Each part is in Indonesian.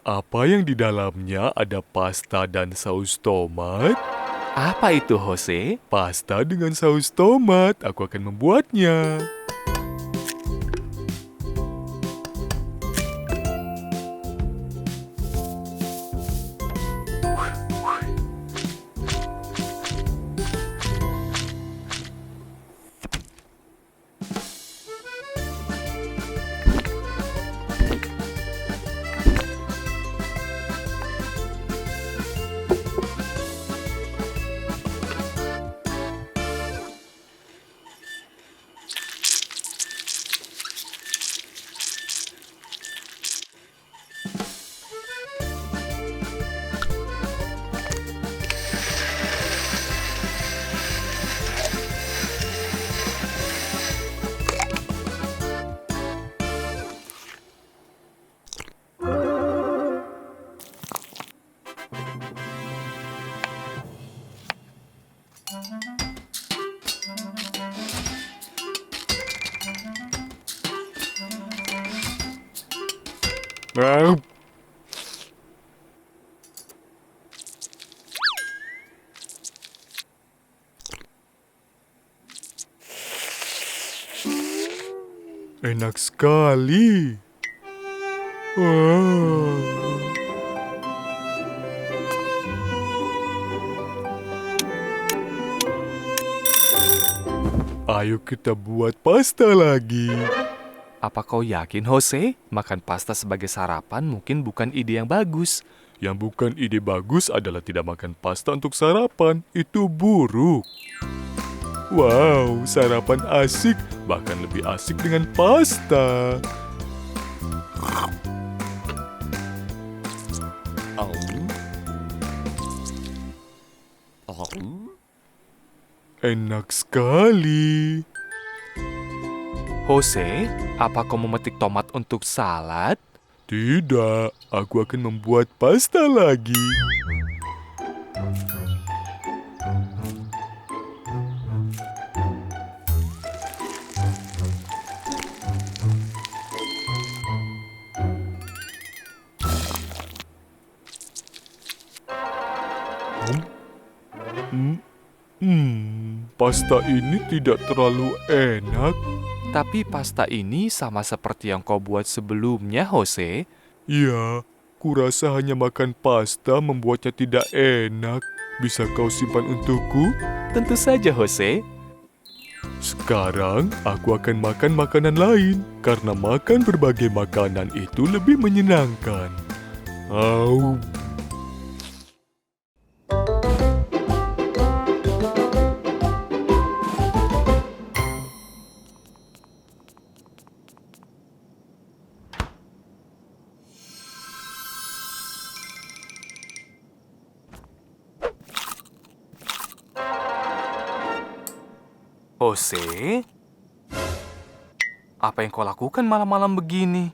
Apa yang di dalamnya ada pasta dan saus tomat? Apa itu, Jose? Pasta dengan saus tomat. Aku akan membuatnya. Wow. Enak sekali. Wow. Ayo kita buat pasta lagi. Apa kau yakin, Jose? Makan pasta sebagai sarapan mungkin bukan ide yang bagus. Yang bukan ide bagus adalah tidak makan pasta untuk sarapan. Itu buruk. Wow, sarapan asik. Bahkan lebih asik dengan pasta. Enak sekali. Jose, apa kau memetik tomat untuk salad? Tidak, aku akan membuat pasta lagi. Pasta ini tidak terlalu enak. Tapi pasta ini sama seperti yang kau buat sebelumnya, Jose. Ya, kurasa hanya makan pasta membuatnya tidak enak. Bisa kau simpan untukku? Tentu saja, Jose. Sekarang aku akan makan makanan lain, karena makan berbagai makanan itu lebih menyenangkan. Au. Jose? Apa yang kau lakukan malam-malam begini?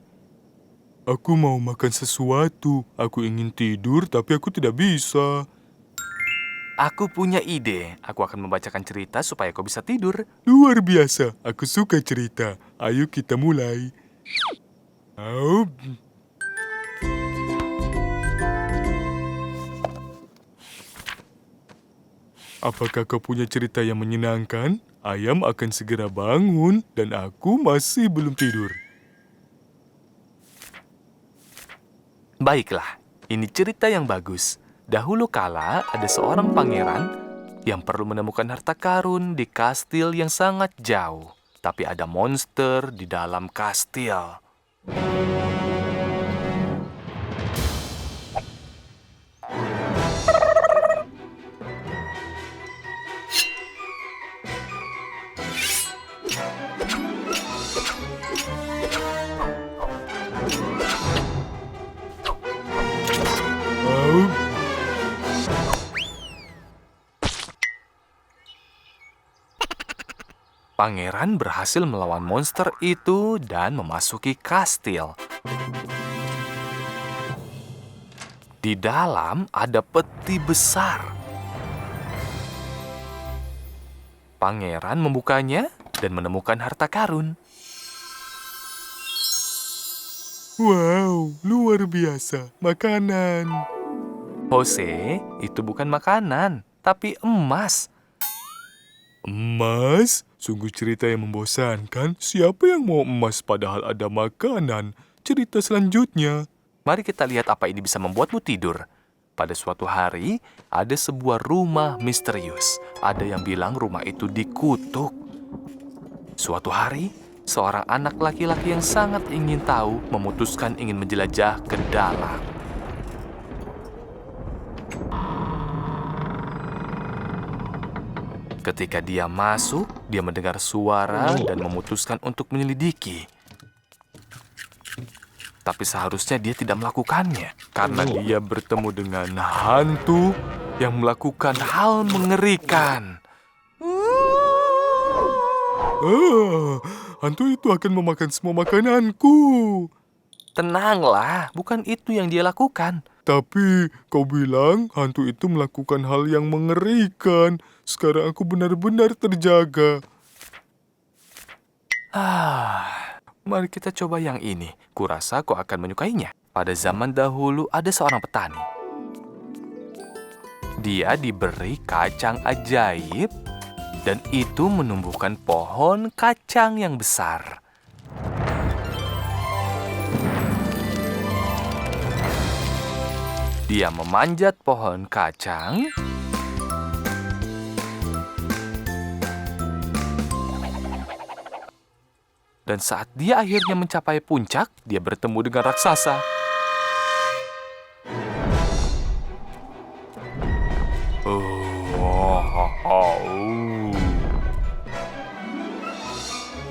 Aku mau makan sesuatu. Aku ingin tidur, tapi aku tidak bisa. Aku punya ide. Aku akan membacakan cerita supaya kau bisa tidur. Luar biasa, aku suka cerita. Ayo kita mulai. Au. Apakah kau punya cerita yang menyenangkan? Ayam akan segera bangun dan aku masih belum tidur. Baiklah, ini cerita yang bagus. Dahulu kala ada seorang pangeran yang perlu menemukan harta karun di kastil yang sangat jauh. Tapi ada monster di dalam kastil. Au. Pangeran berhasil melawan monster itu dan memasuki kastil. Di dalam ada peti besar. Pangeran membukanya dan menemukan harta karun. Wow, luar biasa. Makanan. Jose, itu bukan makanan, tapi emas. Emas? Sungguh cerita yang membosankan. Siapa yang mau emas padahal ada makanan? Cerita selanjutnya. Mari kita lihat apa ini bisa membuatmu tidur. Pada suatu hari, ada sebuah rumah misterius. Ada yang bilang rumah itu dikutuk. Suatu hari, seorang anak laki-laki yang sangat ingin tahu memutuskan ingin menjelajah ke dalam. Ketika dia masuk, dia mendengar suara dan memutuskan untuk menyelidiki. Tapi seharusnya dia tidak melakukannya, karena dia bertemu dengan hantu yang melakukan hal mengerikan. Hantu itu akan memakan semua makananku. Tenanglah, bukan itu yang dia lakukan. Tapi kau bilang hantu itu melakukan hal yang mengerikan. Sekarang aku benar-benar terjaga. Mari kita coba yang ini. Kurasa kau akan menyukainya. Pada zaman dahulu ada seorang petani. Dia diberi kacang ajaib dan itu menumbuhkan pohon kacang yang besar. Dia memanjat pohon kacang dan saat dia akhirnya mencapai puncak, dia bertemu dengan raksasa.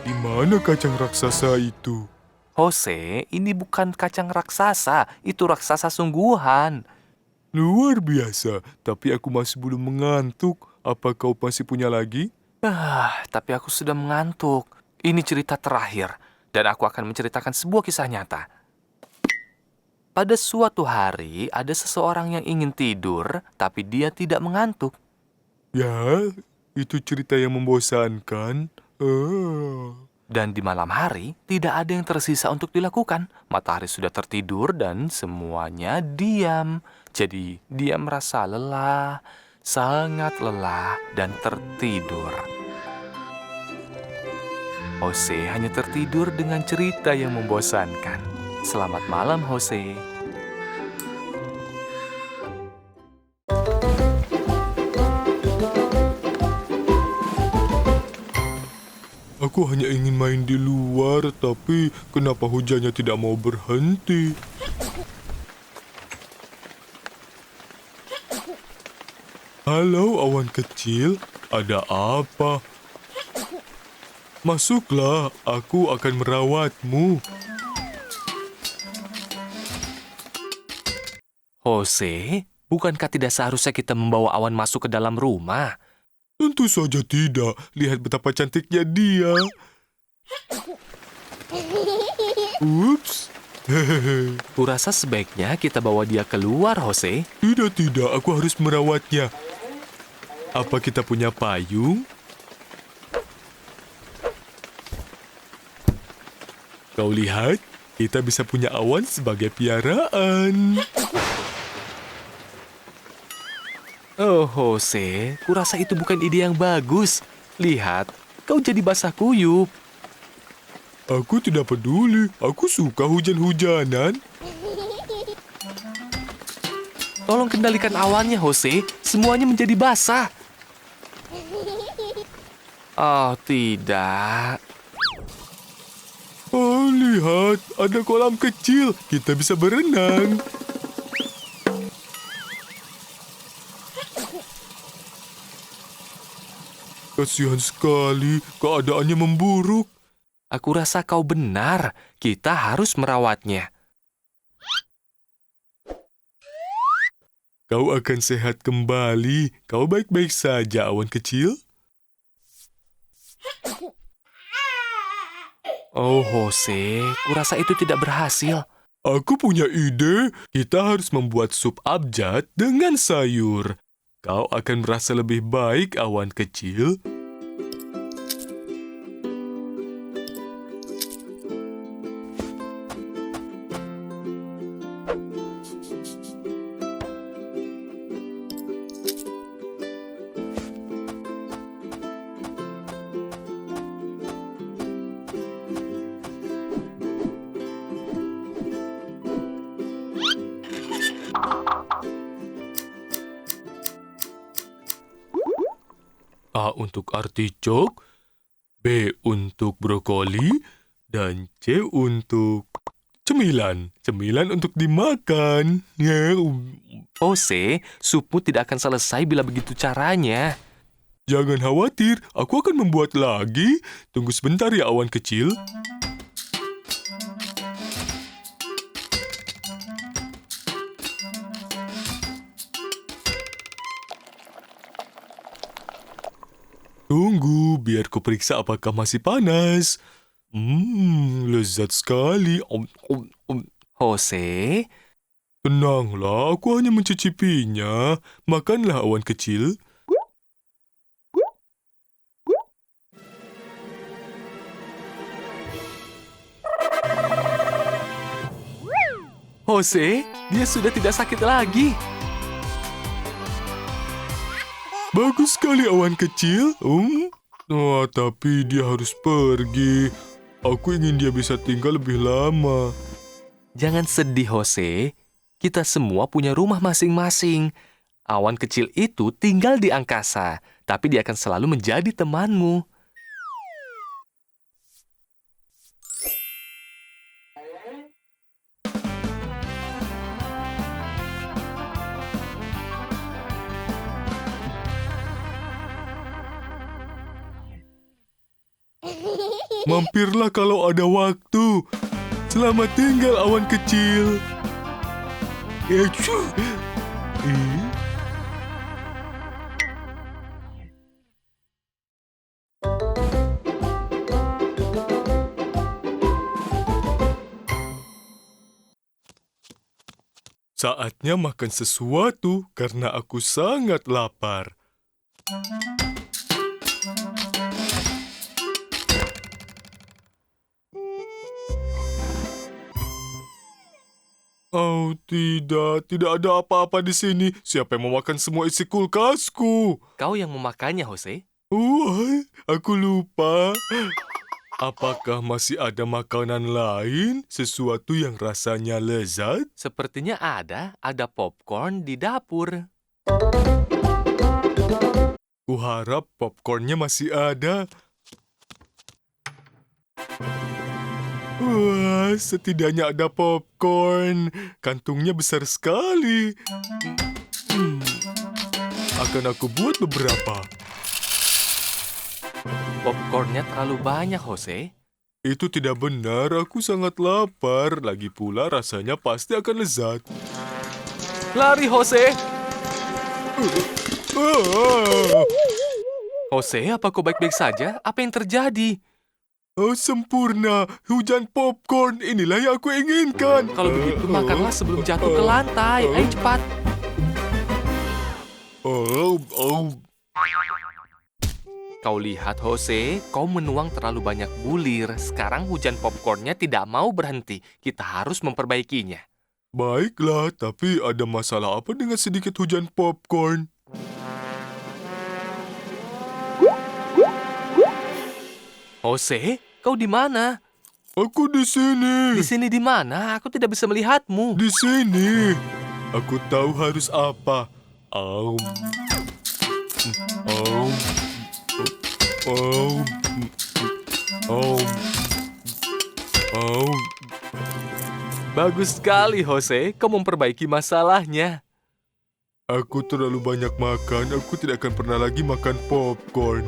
Di mana kacang raksasa itu? Jose, ini bukan kacang raksasa, itu raksasa sungguhan. Luar biasa, tapi aku masih belum mengantuk. Apa kau masih punya lagi? Tapi aku sudah mengantuk. Ini cerita terakhir, dan aku akan menceritakan sebuah kisah nyata. Pada suatu hari, ada seseorang yang ingin tidur, tapi dia tidak mengantuk. Ya, itu cerita yang membosankan. Dan di malam hari, tidak ada yang tersisa untuk dilakukan. Matahari sudah tertidur dan semuanya diam. Jadi, dia merasa lelah, sangat lelah, dan tertidur. Jose hanya tertidur dengan cerita yang membosankan. Selamat malam, Jose. Aku hanya ingin main di luar, tapi kenapa hujannya tidak mau berhenti? Halo awan kecil, ada apa? Masuklah, aku akan merawatmu. Jose, bukankah tidak seharusnya kita membawa awan masuk ke dalam rumah? Tentu saja tidak. Lihat betapa cantiknya dia. Ups. Hehehe. Kurasa sebaiknya kita bawa dia keluar, Jose. Tidak, aku harus merawatnya. Apa kita punya payung? Kau lihat, kita bisa punya awan sebagai piaraan. Oh, Jose, kurasa itu bukan ide yang bagus. Lihat, kau jadi basah kuyup. Aku tidak peduli. Aku suka hujan-hujanan. Tolong kendalikan awannya, Jose. Semuanya menjadi basah. Oh, tidak. Oh, lihat. Ada kolam kecil. Kita bisa berenang. Kasihan sekali. Keadaannya memburuk. Aku rasa kau benar. Kita harus merawatnya. Kau akan sehat kembali. Kau baik-baik saja, awan kecil. Oh, Jose, kurasa itu tidak berhasil. Aku punya ide. Kita harus membuat sup abjad dengan sayur. Kau akan merasa lebih baik, awan kecil. A untuk artichok, B untuk brokoli, dan C untuk cemilan. Cemilan untuk dimakan. Ya. Jose, supmu tidak akan selesai bila begitu caranya. Jangan khawatir, aku akan membuat lagi. Tunggu sebentar ya awan kecil. Tunggu, biar ku periksa apakah masih panas. Lezat sekali. Jose, Tenanglah, aku hanya mencicipinya. Makanlah awan kecil. Jose, dia sudah tidak sakit lagi. Bagus sekali awan kecil. Tapi dia harus pergi. Aku ingin dia bisa tinggal lebih lama. Jangan sedih, Jose. Kita semua punya rumah masing-masing. Awan kecil itu tinggal di angkasa, tapi dia akan selalu menjadi temanmu. Mampirlah kalau ada waktu. Selamat tinggal awan kecil. Ecu. Saatnya makan sesuatu karena aku sangat lapar. Oh tidak ada apa-apa di sini. Siapa yang mau makan semua isi kulkasku? Kau yang memakannya, Jose. Aku lupa. Apakah masih ada makanan lain? Sesuatu yang rasanya lezat? Sepertinya ada popcorn di dapur. Kuharap popcornnya masih ada. Wah, setidaknya ada popcorn. Kantungnya besar sekali. Akan aku buat beberapa. Popcornnya terlalu banyak, Jose. Itu tidak benar, aku sangat lapar. Lagi pula rasanya pasti akan lezat. Lari, Jose! Ah! Jose, apa kau baik-baik saja? Apa yang terjadi? Oh, sempurna. Hujan popcorn. Inilah yang aku inginkan. Kalau begitu, makanlah sebelum jatuh ke lantai. Ayo cepat. Oh. Kau lihat, Jose, kau menuang terlalu banyak bulir. Sekarang hujan popcornnya tidak mau berhenti. Kita harus memperbaikinya. Baiklah, tapi ada masalah apa dengan sedikit hujan popcorn? Jose, kau di mana? Aku di sini. Di sini di mana? Aku tidak bisa melihatmu. Di sini. Aku tahu harus apa. Aum. Aum. Aum. Aum. Aum. Bagus sekali, Jose. Kau memperbaiki masalahnya. Aku terlalu banyak makan. Aku tidak akan pernah lagi makan popcorn.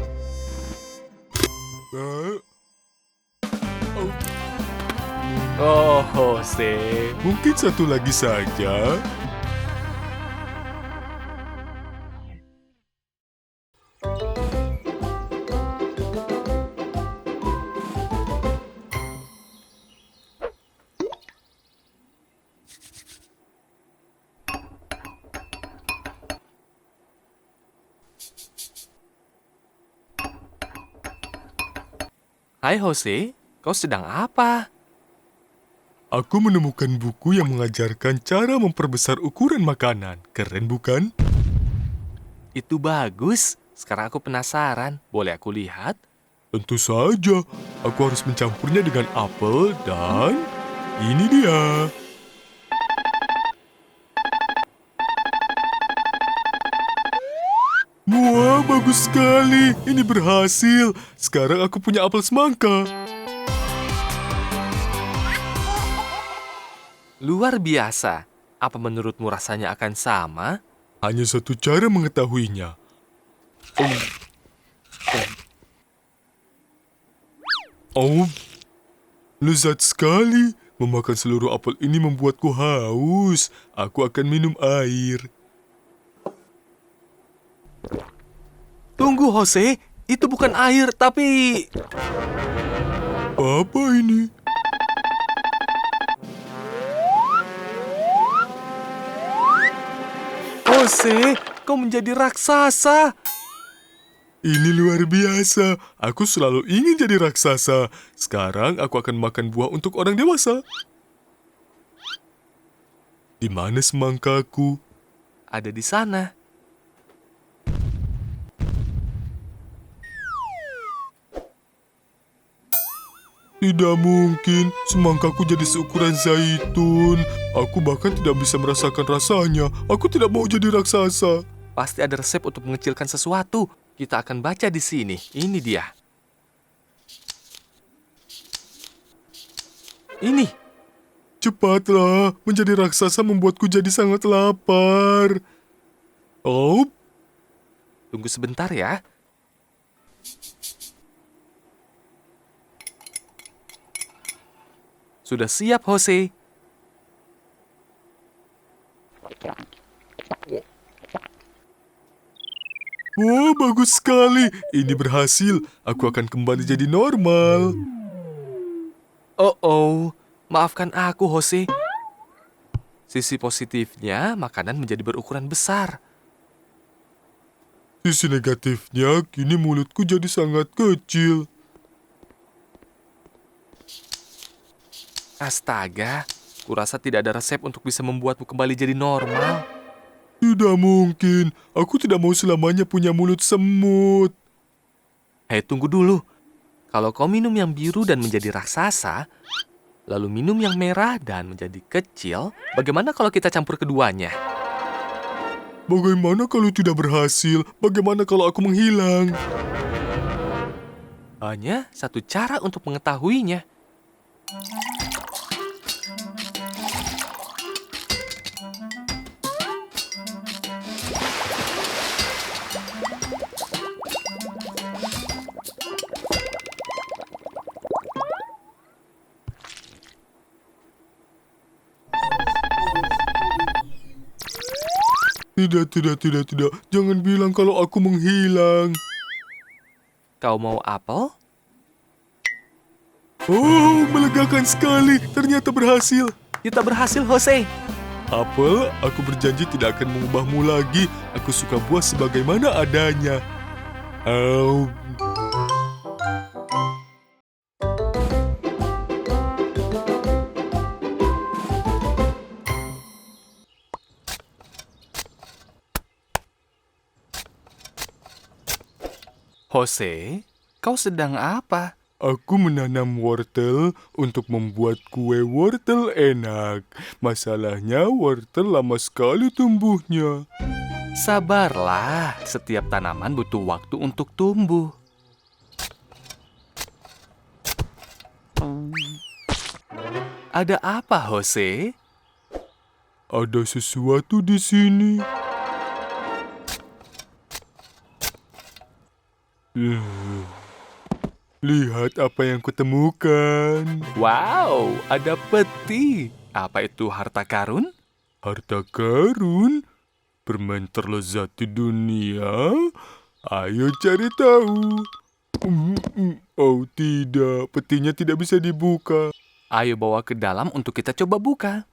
Oh, Jose. Mungkin satu lagi saja. Hai, Jose. Kau sedang apa? Aku menemukan buku yang mengajarkan cara memperbesar ukuran makanan. Keren bukan? Itu bagus. Sekarang aku penasaran. Boleh aku lihat? Tentu saja. Aku harus mencampurnya dengan apel dan ini dia. Wah, bagus sekali. Ini berhasil. Sekarang aku punya apel semangka. Luar biasa. Apa menurutmu rasanya akan sama? Hanya satu cara mengetahuinya. Oh, lezat sekali. Memakan seluruh apel ini membuatku haus. Aku akan minum air. Tunggu, Jose. Itu bukan air, tapi... Apa ini? Jose, kau menjadi raksasa. Ini luar biasa. Aku selalu ingin jadi raksasa. Sekarang aku akan makan buah untuk orang dewasa. Di mana semangkaku? Ada di sana. Tidak mungkin, semangkaku jadi seukuran zaitun. Aku bahkan tidak bisa merasakan rasanya. Aku tidak mau jadi raksasa. Pasti ada resep untuk mengecilkan sesuatu. Kita akan baca di sini. Ini dia. Ini. Cepatlah, menjadi raksasa membuatku jadi sangat lapar. Oh, Tunggu sebentar ya. Sudah siap, Jose. wah, bagus sekali. Ini berhasil. Aku akan kembali jadi normal. Oh, maafkan aku, Jose. Sisi positifnya, makanan menjadi berukuran besar. Sisi negatifnya, kini mulutku jadi sangat kecil. Astaga, kurasa tidak ada resep untuk bisa membuatmu kembali jadi normal. Tidak mungkin. Aku tidak mau selamanya punya mulut semut. Hei, tunggu dulu. Kalau kau minum yang biru dan menjadi raksasa, lalu minum yang merah dan menjadi kecil, bagaimana kalau kita campur keduanya? Bagaimana kalau tidak berhasil? Bagaimana kalau aku menghilang? Hanya satu cara untuk mengetahuinya. Tidak. Jangan bilang kalau aku menghilang. Kau mau apel? Oh, melegakan sekali. Ternyata berhasil. Kita berhasil, Jose. Apel, aku berjanji tidak akan mengubahmu lagi. Aku suka buah sebagaimana adanya. Oh, Jose, kau sedang apa? aku menanam wortel untuk membuat kue wortel enak. Masalahnya wortel lama sekali tumbuhnya. Sabarlah, setiap tanaman butuh waktu untuk tumbuh. Ada apa, Jose? Ada sesuatu di sini. Lihat apa yang kutemukan. Wow, ada peti. Apa itu harta karun? Harta karun? Permen terlezat di dunia? Ayo cari tahu. Oh tidak, petinya tidak bisa dibuka. Ayo bawa ke dalam untuk kita coba buka.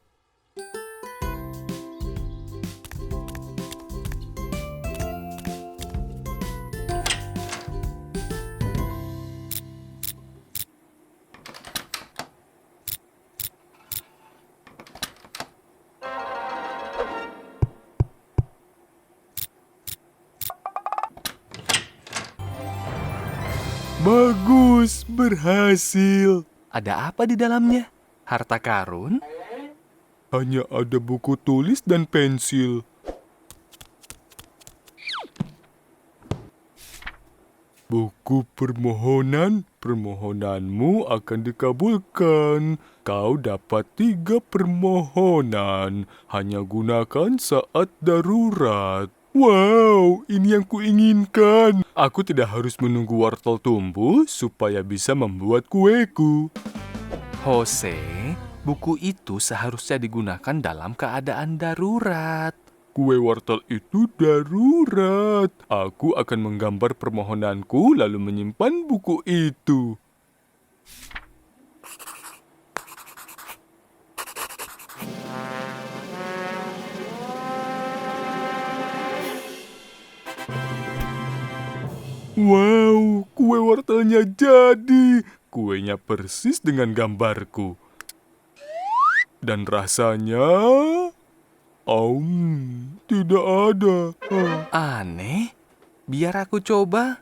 Bagus, berhasil. Ada apa di dalamnya? Harta karun? Hanya ada buku tulis dan pensil. Buku permohonan, permohonanmu akan dikabulkan. Kau dapat 3 permohonan. Hanya gunakan saat darurat. Wow, ini yang kuinginkan. Aku tidak harus menunggu wortel tumbuh supaya bisa membuat kueku. Jose, buku itu seharusnya digunakan dalam keadaan darurat. Kue wortel itu darurat. Aku akan menggambar permohonanku lalu menyimpan buku itu. Wow, kue wortelnya jadi. Kuenya persis dengan gambarku. Dan rasanya... tidak ada. Aneh, biar aku coba.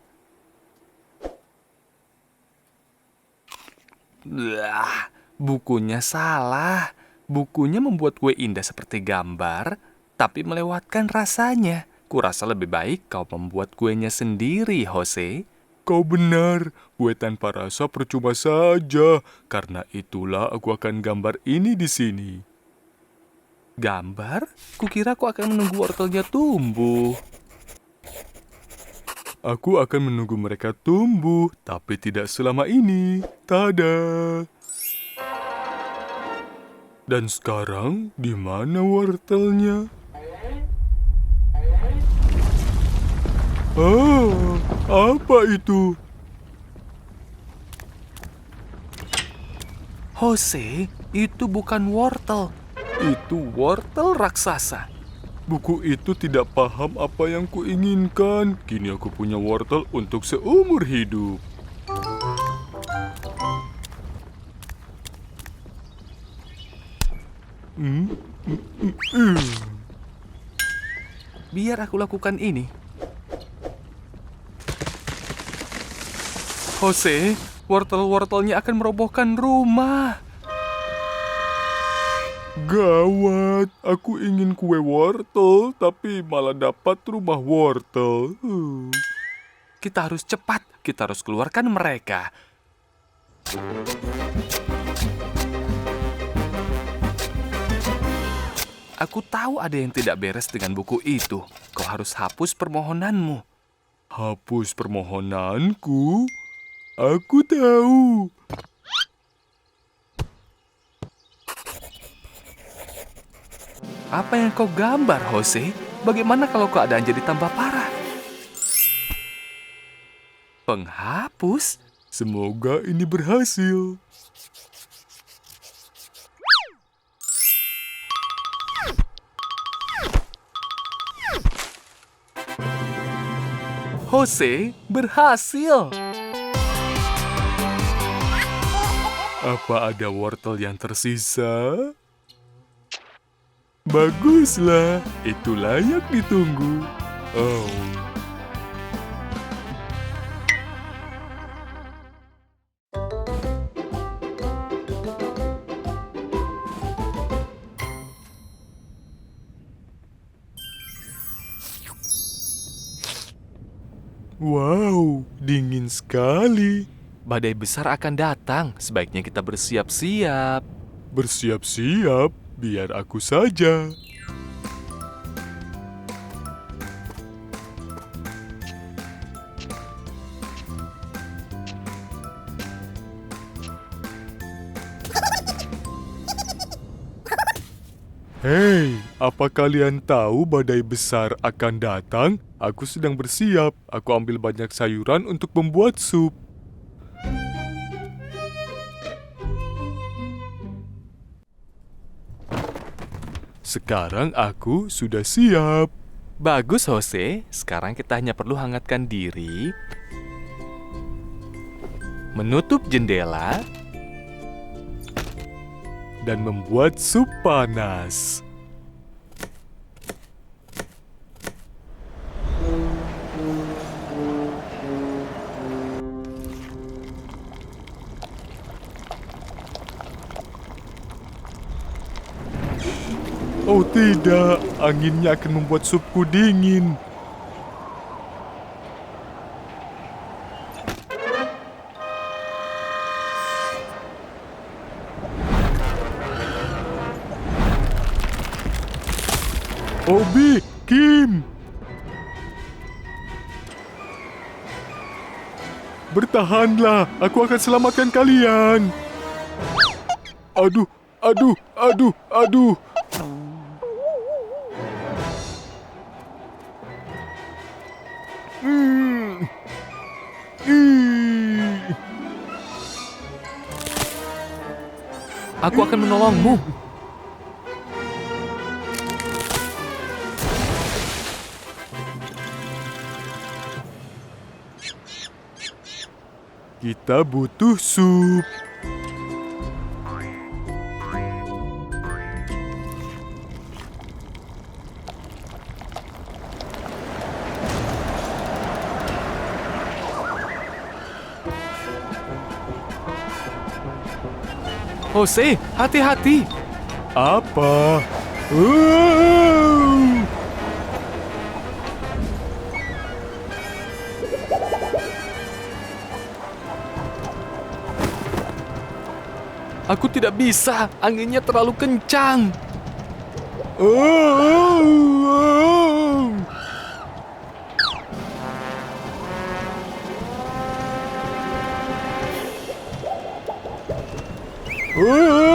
Bukunya salah. Bukunya membuat kue indah seperti gambar, tapi melewatkan rasanya. Kurasa lebih baik kau membuat kuenya sendiri, Jose. Kau benar, kue tanpa rasa percuma saja. Karena itulah aku akan gambar ini di sini. Gambar? Kukira kau akan menunggu wortelnya tumbuh. Aku akan menunggu mereka tumbuh, tapi tidak selama ini. Tada! Dan sekarang, di mana wortelnya? Apa itu? Jose, itu bukan wortel. Itu wortel raksasa. Buku itu tidak paham apa yang kuinginkan. Kini aku punya wortel untuk seumur hidup. Biar aku lakukan ini. Jose, wortel-wortelnya akan merobohkan rumah. Gawat, aku ingin kue wortel, tapi malah dapat rumah wortel. Kita harus cepat, kita harus keluarkan mereka. Aku tahu ada yang tidak beres dengan buku itu. Kau harus hapus permohonanmu. Hapus permohonanku? Aku tahu. Apa yang kau gambar, Jose? Bagaimana kalau keadaan jadi tambah parah? Penghapus? Semoga ini berhasil. Jose, berhasil! Apa ada wortel yang tersisa? Baguslah, itu layak ditunggu. Wow, dingin sekali. Badai besar akan datang, sebaiknya kita bersiap-siap. Bersiap-siap, biar aku saja. Hei, apa kalian tahu badai besar akan datang? Aku sedang bersiap. Aku ambil banyak sayuran untuk membuat sup. Sekarang aku sudah siap. Bagus, Jose. Sekarang kita hanya perlu hangatkan diri, menutup jendela, Dan membuat sup panas. Oh tidak, anginnya akan membuat supku dingin. Obi, Kim. Bertahanlah, aku akan selamatkan kalian. Aduh, aduh, aduh, aduh. Hmm. Ih. Aku akan menolongmu. Kita butuh sup. Jose, hati-hati. Apa? Wow. Aku tidak bisa, anginnya terlalu kencang. Oh. Oh.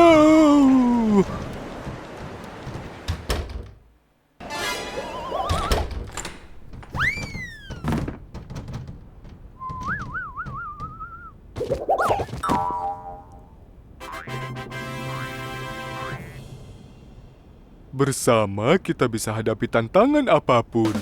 Bersama kita bisa hadapi tantangan apapun.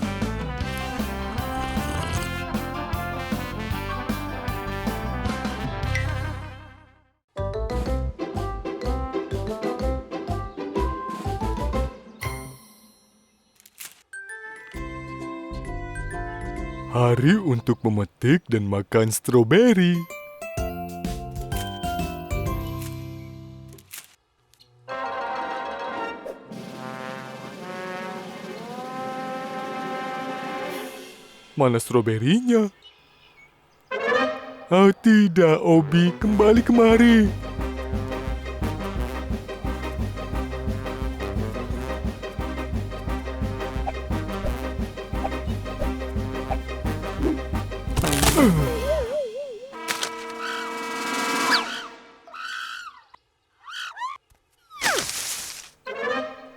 Hari untuk memetik dan makan stroberi. Mana stroberinya? Oh tidak, Obi, kembali kemari.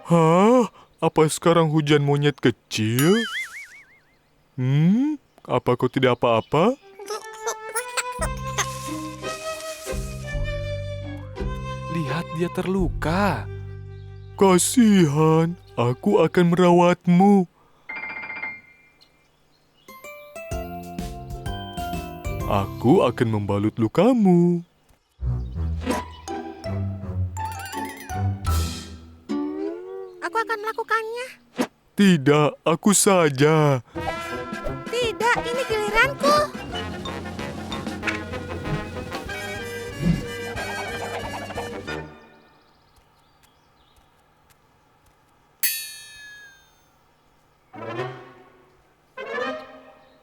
Hah? Apa sekarang hujan monyet kecil? Apa kau tidak apa-apa? Lihat, dia terluka. Kasihan, aku akan merawatmu. Aku akan membalut lukamu. Aku akan melakukannya. Tidak, aku saja. Tidak, ini giliranku.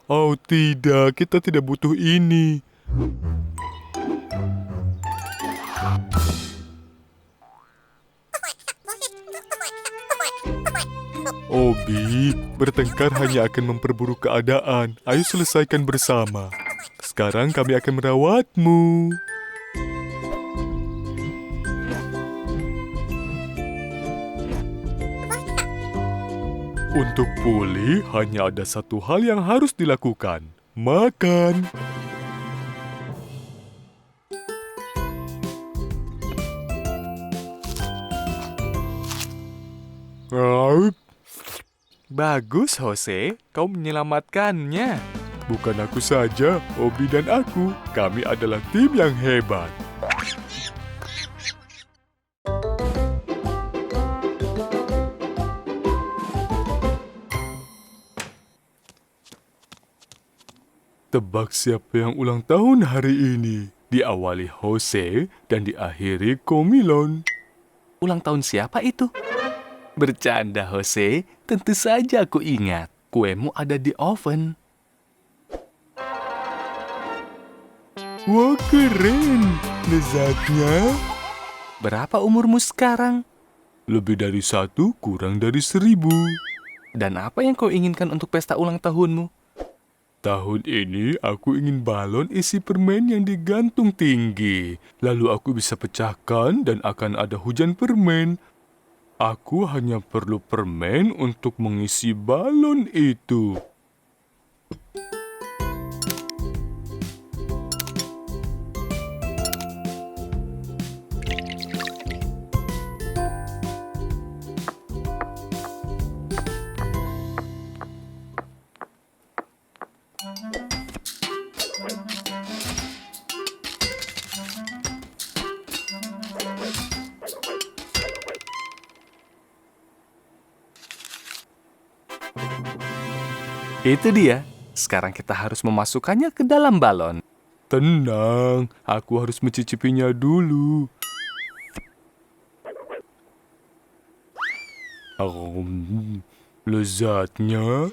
Oh tidak, kita tidak butuh ini. Obi, bertengkar hanya akan memperburuk keadaan. Ayo selesaikan bersama. Sekarang kami akan merawatmu. Untuk pulih, hanya ada satu hal yang harus dilakukan. Makan. Rauk. Bagus, Jose. Kau menyelamatkannya. Bukan aku saja, Obi dan aku. Kami adalah tim yang hebat. Tebak siapa yang ulang tahun hari ini. Diawali Jose dan diakhiri Komilon. Ulang tahun siapa itu? Bercanda, Jose. Tentu saja aku ingat. Kuemu ada di oven. Wah, keren. Lezatnya. Berapa umurmu sekarang? Lebih dari 1, kurang dari 1000. Dan apa yang kau inginkan untuk pesta ulang tahunmu? Tahun ini aku ingin balon isi permen yang digantung tinggi. Lalu aku bisa pecahkan dan akan ada hujan permen. Aku hanya perlu permen untuk mengisi balon itu. Itu dia. Sekarang kita harus memasukkannya ke dalam balon. Tenang, aku harus mencicipinya dulu. Lezatnya.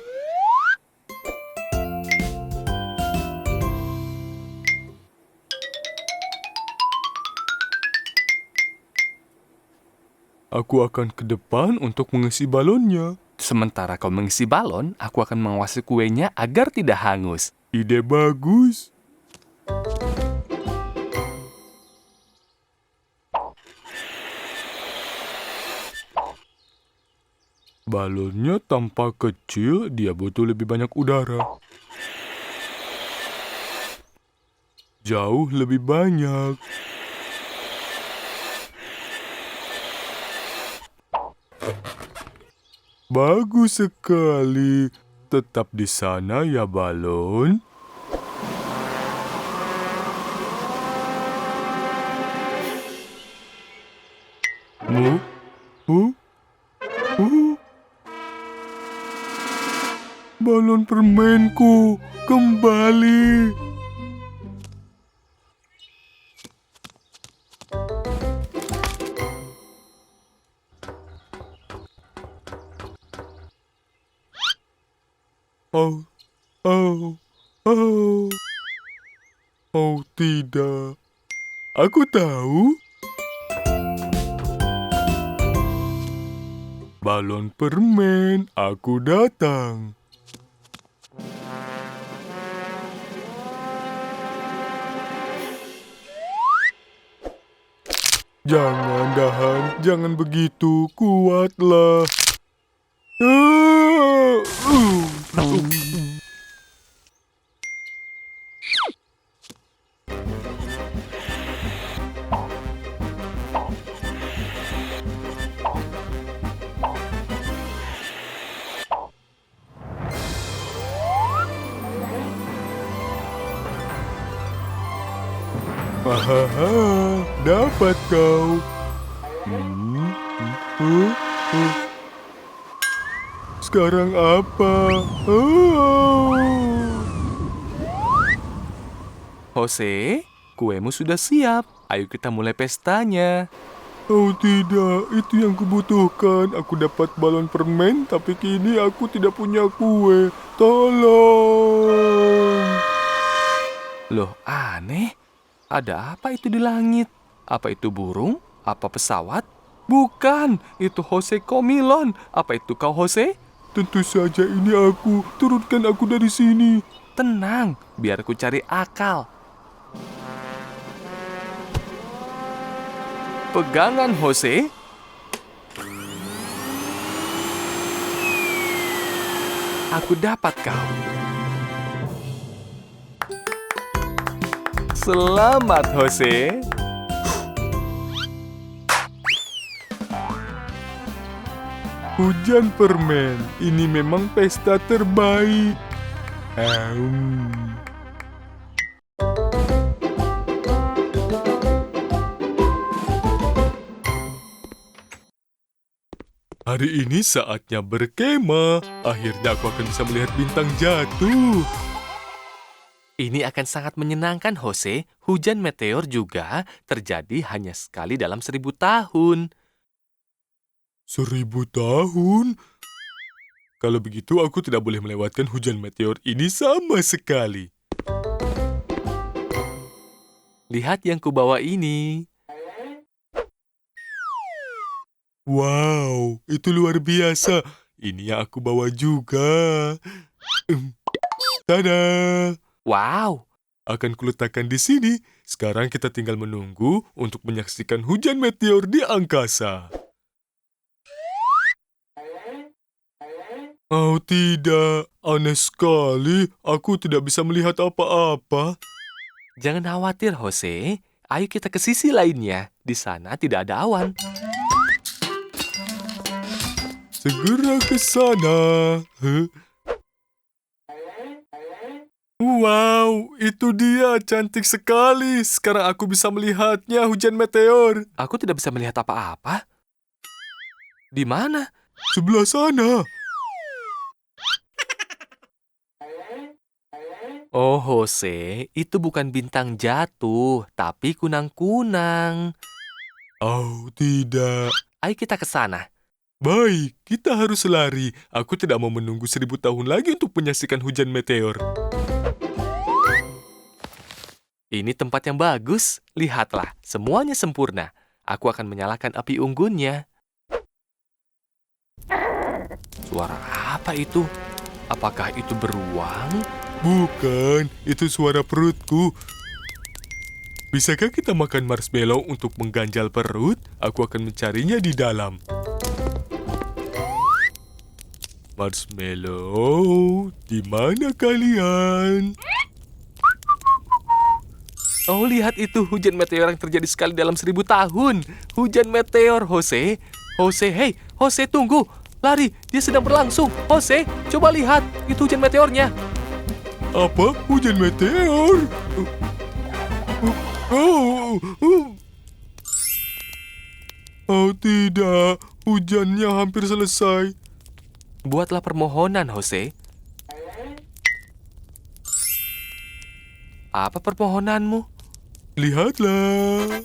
Aku akan ke depan untuk mengisi balonnya. Sementara kau mengisi balon, aku akan mengawasi kuenya agar tidak hangus. Ide bagus. Balonnya tampak kecil, dia butuh lebih banyak udara. Jauh lebih banyak. Bagus sekali. Tetap di sana ya balon. Mu? Balon permenku kembali. Oh, oh, oh. Oh tidak. Aku tahu. Balon permen, aku datang. Jangan, Dahan. Jangan begitu. Kuatlah. Ah, Hahaha, dapat kau. Sekarang apa? Oh. Jose, kuemu sudah siap. Ayo kita mulai pestanya. Oh tidak, itu yang kubutuhkan. Aku dapat balon permen, tapi kini aku tidak punya kue. Tolong. Loh, aneh. Ada apa itu di langit? Apa itu burung? Apa pesawat? Bukan, itu Jose Komilon. Apa itu kau, Jose? Tentu saja ini aku. Turunkan aku dari sini. Tenang, biar aku cari akal. Pegangan, Jose. Aku dapat kau. Selamat, Jose. Hujan permen. Ini memang pesta terbaik. Hari ini saatnya berkemah. Akhirnya aku akan bisa melihat bintang jatuh. Ini akan sangat menyenangkan, Jose. Hujan meteor juga terjadi hanya sekali dalam 1000 tahun. 1000 tahun? Kalau begitu aku tidak boleh melewatkan hujan meteor ini sama sekali. Lihat yang kubawa ini. Wow, itu luar biasa. Ini yang aku bawa juga. Tada! Wow, Akan kuletakkan di sini. Sekarang kita tinggal menunggu untuk menyaksikan hujan meteor di angkasa. Oh tidak, aneh sekali. Aku tidak bisa melihat apa-apa. jangan khawatir, Jose. Ayo kita ke sisi lainnya. Di sana tidak ada awan. Segera ke sana. Huh? Wow, itu dia, cantik sekali. Sekarang aku bisa melihatnya, hujan meteor. Aku tidak bisa melihat apa-apa. Di mana? Sebelah sana. Oh, Jose, itu bukan bintang jatuh, tapi kunang-kunang. Oh, tidak. Ayo kita ke sana. Baik, kita harus lari. Aku tidak mau menunggu 1000 tahun lagi untuk menyaksikan hujan meteor. Ini tempat yang bagus. Lihatlah, semuanya sempurna. Aku akan menyalakan api unggunnya. Suara apa itu? Apakah itu beruang? Bukan, itu suara perutku. Bisakah kita makan marshmallow untuk mengganjal perut? Aku akan mencarinya di dalam. Marshmallow, di mana kalian? Oh, lihat itu hujan meteor yang terjadi sekali dalam 1000 tahun. Hujan meteor, Jose. Jose, hey, Jose, tunggu. Lari, dia sedang berlangsung. Jose, coba lihat. Itu hujan meteornya. Apa? Hujan meteor? Oh tidak, hujannya hampir selesai. Buatlah permohonan, Jose. Apa permohonanmu? Lihatlah.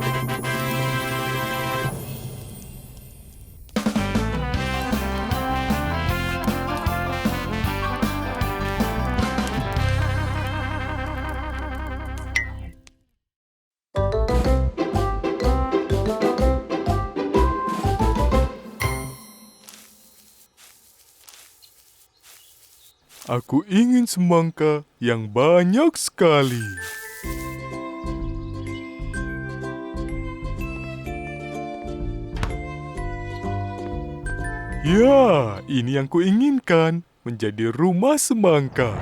Aku ingin semangka yang banyak sekali. Ya, ini yang kuinginkan, menjadi rumah semangka.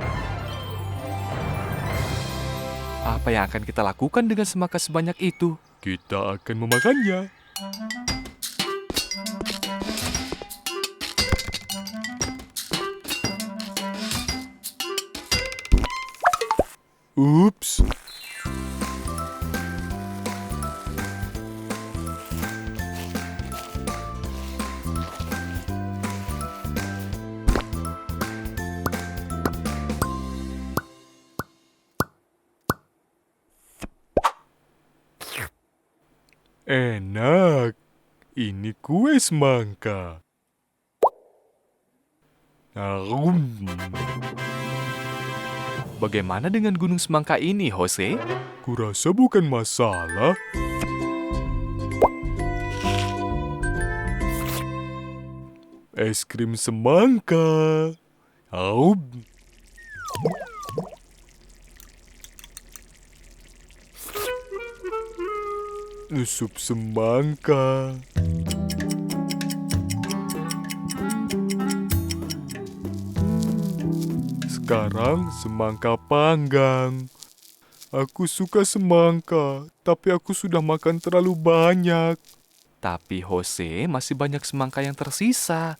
Apa yang akan kita lakukan dengan semangka sebanyak itu? Kita akan memakannya. Ups. Enak. Ini kue semangka. Arum. Bagaimana dengan gunung semangka ini, Jose? Kurasa bukan masalah. Es krim semangka. Aum. Sup semangka. Sekarang semangka panggang. Aku suka semangka, tapi aku sudah makan terlalu banyak. Tapi Jose, masih banyak semangka yang tersisa.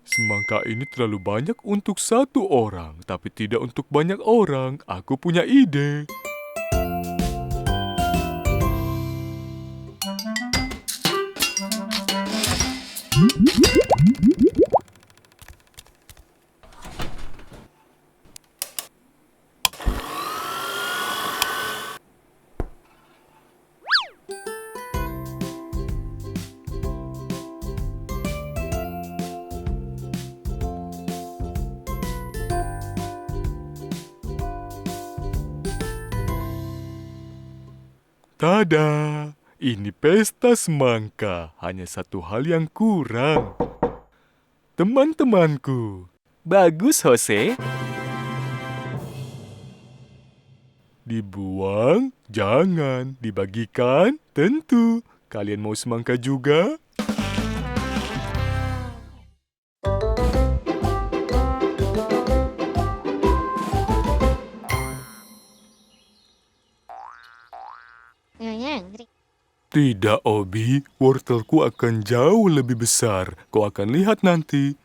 Semangka ini terlalu banyak untuk satu orang, tapi tidak untuk banyak orang. Aku punya ide. Tada! Ini pesta semangka. Hanya satu hal yang kurang. teman-temanku. Bagus, Jose. Dibuang, jangan. Dibagikan, tentu. Kalian mau semangka juga? Tidak, Obi. Wortelku akan jauh lebih besar. Kau akan lihat nanti.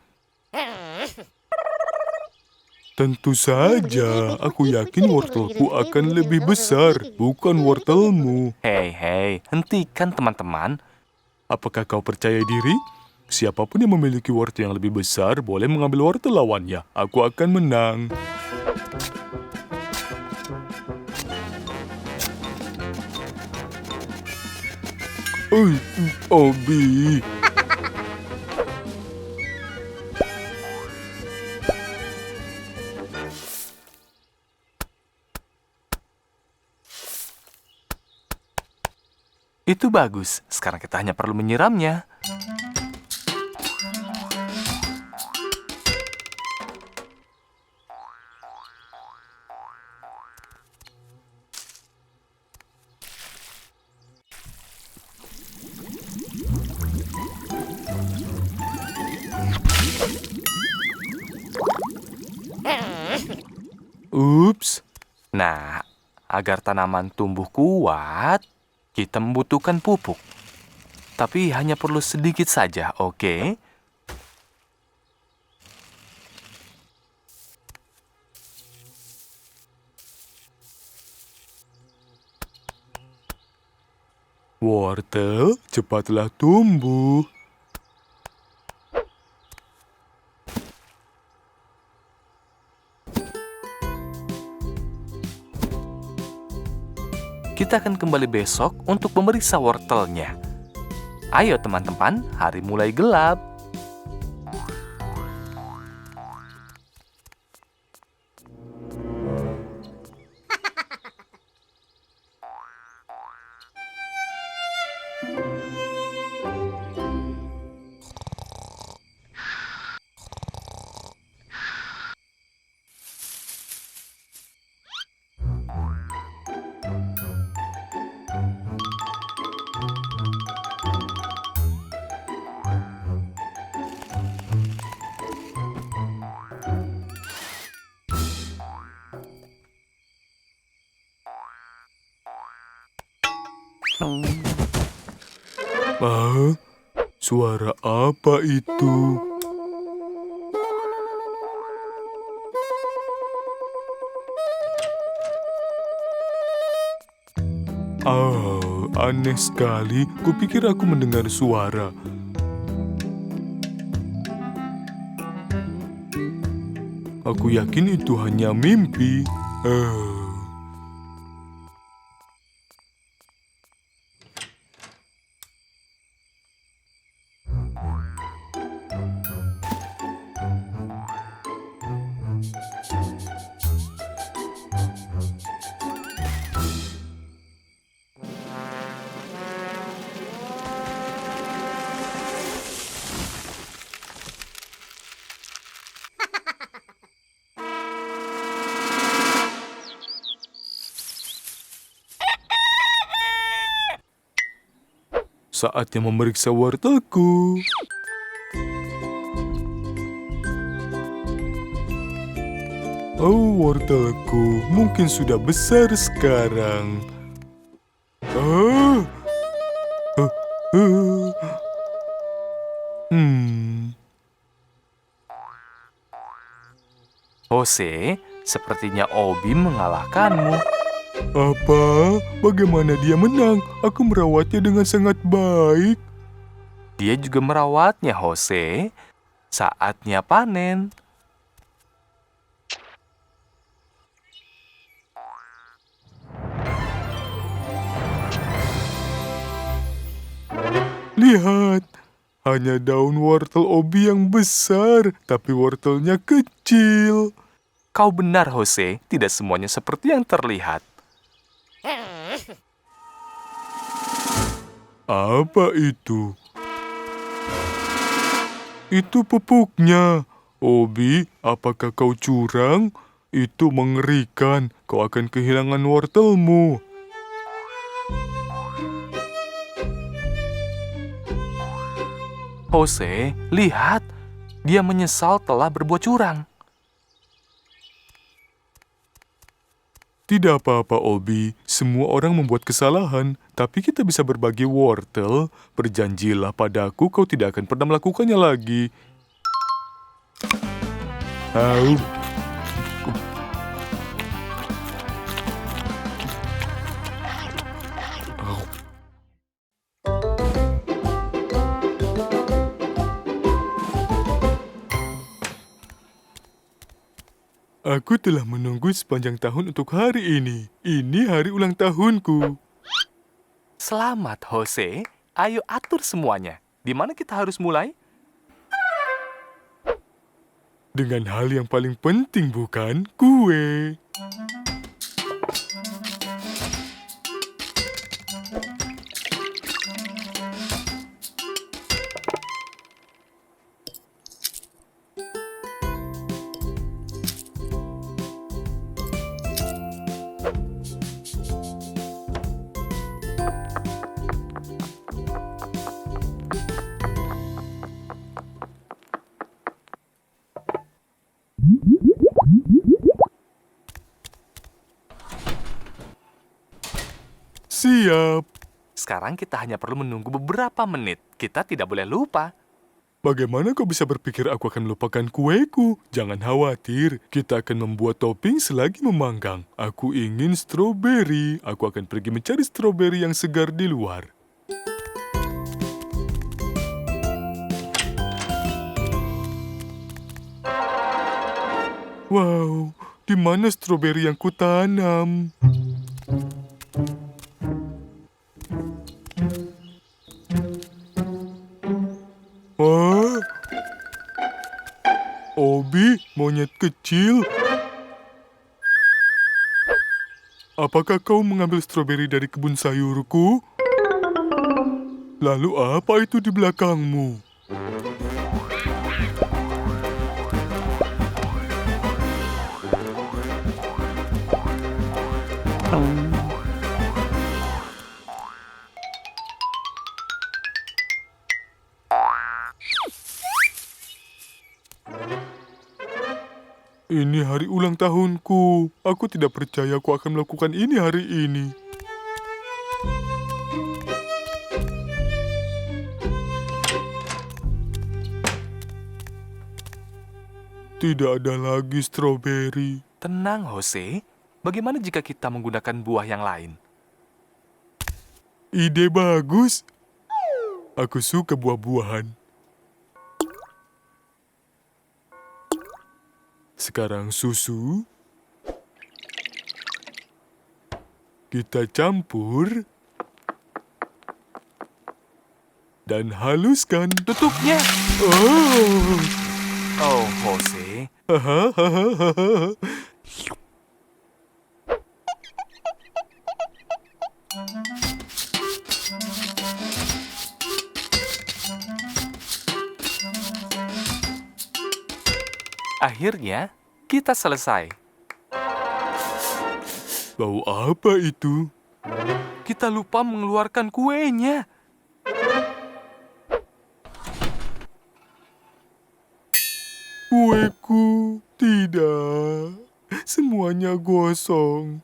Tentu saja, aku yakin wortelku akan lebih besar, bukan wortelmu. Hei, hentikan teman-teman. Apakah kau percaya diri? Siapapun yang memiliki wortel yang lebih besar boleh mengambil wortel lawannya. Aku akan menang. Obi. Itu bagus. Sekarang kita hanya perlu menyiramnya. Ups. Nah, agar tanaman tumbuh kuat, kita membutuhkan pupuk. Tapi hanya perlu sedikit saja, oke? Wortel, cepatlah tumbuh. Kita akan kembali besok untuk memeriksa wortelnya. Ayo teman-teman, hari mulai gelap. Ah, suara apa itu? Aneh sekali. Kupikir aku mendengar suara. Aku yakin itu hanya mimpi. Saatnya memeriksa wortelku. Oh, wortelku mungkin sudah besar sekarang. Ah. Jose, sepertinya Obi mengalahkanmu. Apa? Bagaimana dia menang? Aku merawatnya dengan sangat baik. Dia juga merawatnya, Jose. Saatnya panen. Lihat, hanya daun wortel Obi yang besar, tapi wortelnya kecil. Kau benar, Jose. Tidak semuanya seperti yang terlihat. Apa itu? Itu pupuknya. Obi, apakah kau curang? Itu mengerikan. Kau akan kehilangan wortelmu. Jose, lihat. Dia menyesal telah berbuat curang. Tidak apa-apa, Obi. Semua orang membuat kesalahan, tapi kita bisa berbagi wortel. Berjanjilah padaku kau tidak akan pernah melakukannya lagi. Au. Au. Aku telah menunggu sepanjang tahun untuk hari ini. Ini hari ulang tahunku. Selamat, Jose. Ayo atur semuanya. Di mana kita harus mulai? Dengan hal yang paling penting bukan? Kue. Siap. Sekarang kita hanya perlu menunggu beberapa menit. Kita tidak boleh lupa. Bagaimana kau bisa berpikir aku akan melupakan kueku? Jangan khawatir, kita akan membuat topping selagi memanggang. Aku ingin stroberi. Aku akan pergi mencari stroberi yang segar di luar. Wow, di mana stroberi yang kutanam? Wah, Obi, monyet kecil. Apakah kau mengambil stroberi dari kebun sayurku? Lalu apa itu di belakangmu? Ini hari ulang tahunku. Aku tidak percaya aku akan melakukan ini hari ini. Tidak ada lagi stroberi. Tenang, Jose. Bagaimana jika kita menggunakan buah yang lain? Ide bagus. Aku suka buah-buahan. Sekarang susu. Kita campur. Dan haluskan. Tutupnya. Oh. Oh, Jose. Hahaha. Akhirnya, kita selesai. Bau apa itu? Kita lupa mengeluarkan kuenya. Kueku tidak. Semuanya gosong.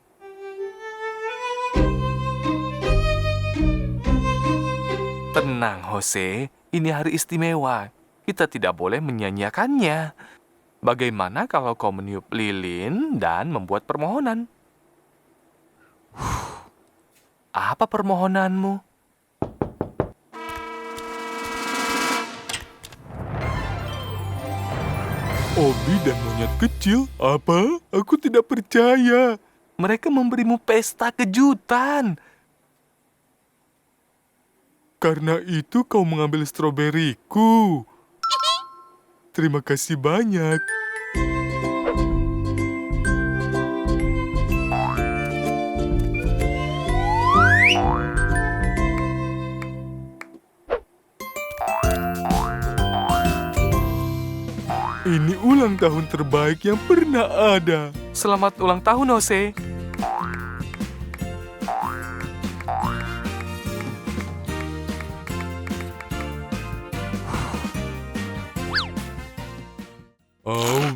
Tenang, Jose. Ini hari istimewa. Kita tidak boleh menyia-nyiakannya. Bagaimana kalau kau meniup lilin dan membuat permohonan? Apa permohonanmu? Obi dan monyet kecil? Apa? Aku tidak percaya. Mereka memberimu pesta kejutan. Karena itu kau mengambil stroberiku. Terima kasih banyak. ulang tahun terbaik yang pernah ada. Selamat ulang tahun, Jose. Oh,